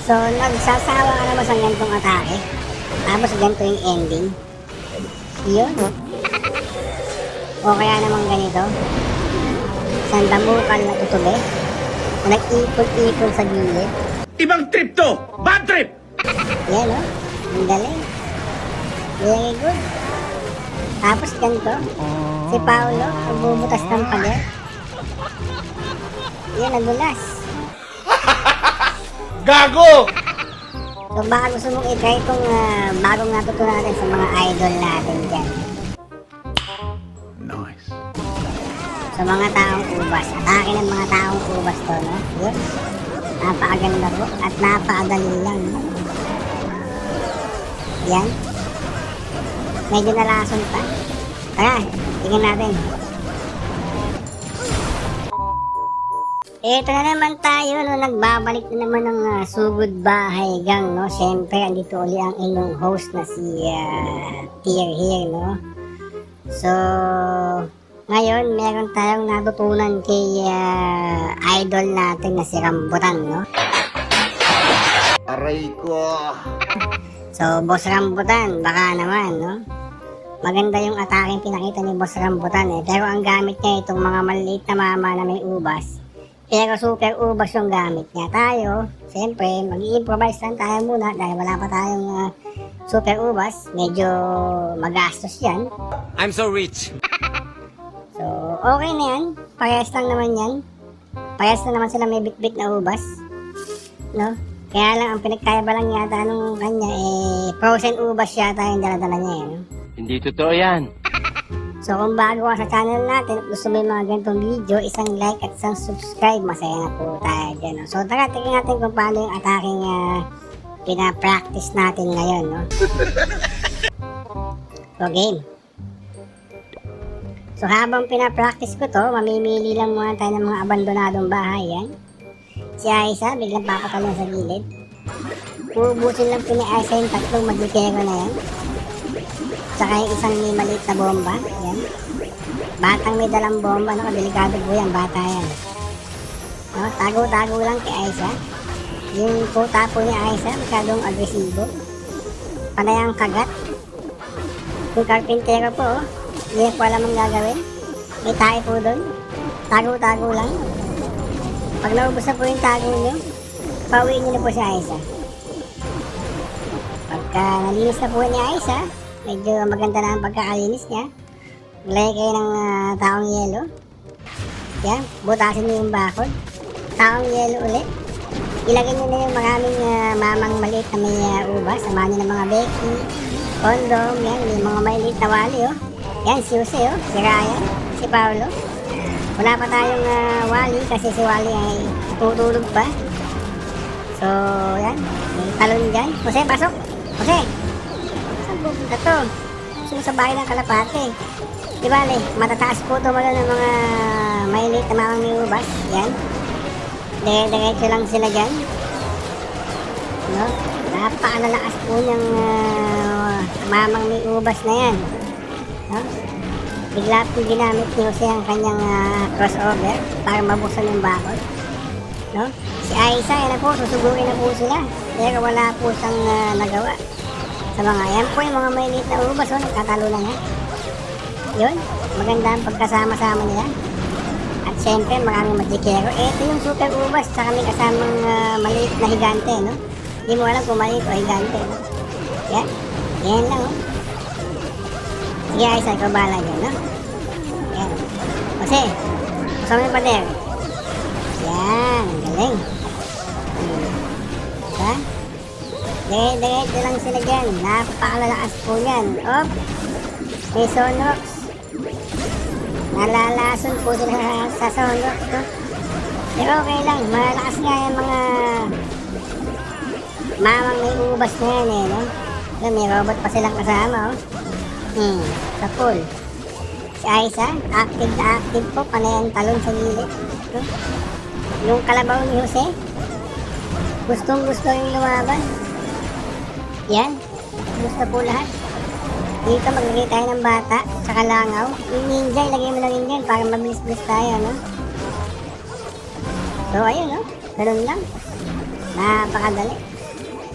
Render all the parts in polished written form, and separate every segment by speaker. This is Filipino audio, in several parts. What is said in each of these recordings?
Speaker 1: So, nagsasawa ka naman sa ganitong atake. Tapos ganito yung ending. Yun. O kaya naman ganito. Sandamukan na tutuli. Nag-ipon-ipon sa gilid.
Speaker 2: Ibang trip to! Bad trip!
Speaker 1: Yan o. Ang galing. Very good. Tapos ganito. Si Paolo, nagbumutas ng pader. Yan, nagulas.
Speaker 2: Gago!
Speaker 1: So baka gusto mong i-try itong bagong natutunan natin sa mga idol natin dyan.
Speaker 2: Nice.
Speaker 1: Sa mga taong ubas. Atake ng mga taong ubas to, no? Yun. Napakaganda po at napakadali lang, no? Yan. Medyo nalason pa. Tara, tingnan natin. Ito na naman tayo, no? Nagbabalik na naman ng Sugod Bahay Gang, no? Siyempre, andito uli ang inyong host na si Tier here, no? So, ngayon, meron tayong natutunan kay idol natin na si Rambutan, no?
Speaker 2: Aray ko!
Speaker 1: So, Boss Rambutan, baka naman, no? Maganda yung atake pinakita ni Boss Rambutan, eh. Pero ang gamit niya itong mga maliit na mama na may ubas. Pero super ubas yung gamit niya. Tayo, siyempre, mag-i-improvise lang tayo muna dahil wala pa tayong super ubas. Medyo magastos yan.
Speaker 2: I'm so rich!
Speaker 1: So, okay na yan. Parehas lang naman yan. Parehas na naman sila may bit-bit na ubas. No? Kaya lang, ang pinagkaiba lang yata nung kanya, frozen ubas yata yung dala-dala niya, no?
Speaker 3: Hindi totoo yan.
Speaker 1: So kung bago ka sa channel natin at gusto mo yung mga ganitong video, isang like at isang subscribe, masaya na po tayo dyan, no? So tara, tingnan natin kung paano yung ataking pinapractice natin ngayon, no? So game. So habang pinapractice ko to, mamimili lang muna tayo ng mga abandonadong bahay, yan. Si Aiza, biglang papatalong sa gilid. Uubusin lang po ni Aiza yung tatlong maglikero na yan. Tsaka yung isang may maliit na bomba. Yan. Batang may dalang bomba. No? Delikado po yan. Bata yan. No? Tago-tago lang kay Aiza. Yung puta po ni Aiza, masyadong agresibo. Panay ang kagat. Yung karpintero po, hindi po alam ang gagawin. May tae po doon. Tago-tago lang. Pag naubos na po yung tago nyo, pauwiin nyo na po si Aiza. Pagka nalinis na po ni Aiza, medyo maganda na ang pagkakalinis niya. Maglagay kayo ng taong yelo. Yan, butasin nyo yung bakod. Taong yelo ulit. Ilagay nyo na yung maraming mamang maliit na may ubas. Samahan nyo ng mga Becky, Condom, yan, yung mga maliit na wali, oh. Yan, si Jose, oh, si Ryan, si Paolo. Wala pa tayong wali kasi si wali ay tutulog pa. So, yan, may talon dyan. Jose, pasok! Jose! Pupunta to. Gusto mo sa bahay ng kalapate. Di bale, matataas po ito mga ng mga maliit na mamang may ubas. Yan. Diretso lang sila dyan. No? Napakalalakas po ng mamang may ubas na yan. No? Bigla po ginamit ni Jose ang kanyang crossover para mabuksan yung bakod. No? Si Aiza, yan na po, susugurin na po sila. Pero wala po siyang nagawa. Sa mga yan po yung mga maliit na ubas, oh, nagkatalo na nga. Yun, maganda ang pagkasama-sama nila. At syempre, maraming magdikero. Ito yung super ubas, saka may kasamang maliit na higante, no? Hindi mo alam kung maliit o higante, no? Yan, yan lang, oh. Sige, Aiza, ikaw bahala dyan, no? Yan. Kasi, gusto mo yung pader. Yan, ang galing. Diba? Diretso lang sila dyan. Napakalalakas po yan. Op! May Sonrox. Nalalason po sila sa Sonrox, no? Pero okay lang. Malalakas nga yung mga mamang may ubas na yan, eh, no? So, may robot pa silang kasama, oh. Sa pool. Si Aiza, active na active po. Panay ang talon sa gilid, no? Yung kalabaw ni Jose, gustong gusto yung lumaban. Yan, gusto po lahat. Dito maglagay tayo ng bata, saka langaw. Yung ninja, ilagay mo lang yun dyan para mabilis-bilis tayo, no? So, ayun, no? Ganun lang. Napakadali.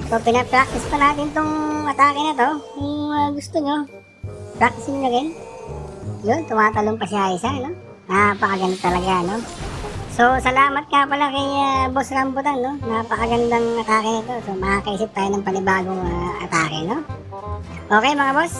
Speaker 1: So, pinapractice pa natin tong atake na to. Kung gusto nyo, practice nyo rin. Yun, tumatalong pa siya isa, no? Napakaganda talaga, no? So, salamat nga pala kay Boss Rambutan, no? Napakagandang atake nito. So, makakaisip tayo ng panibagong atake, no? Okay, mga boss.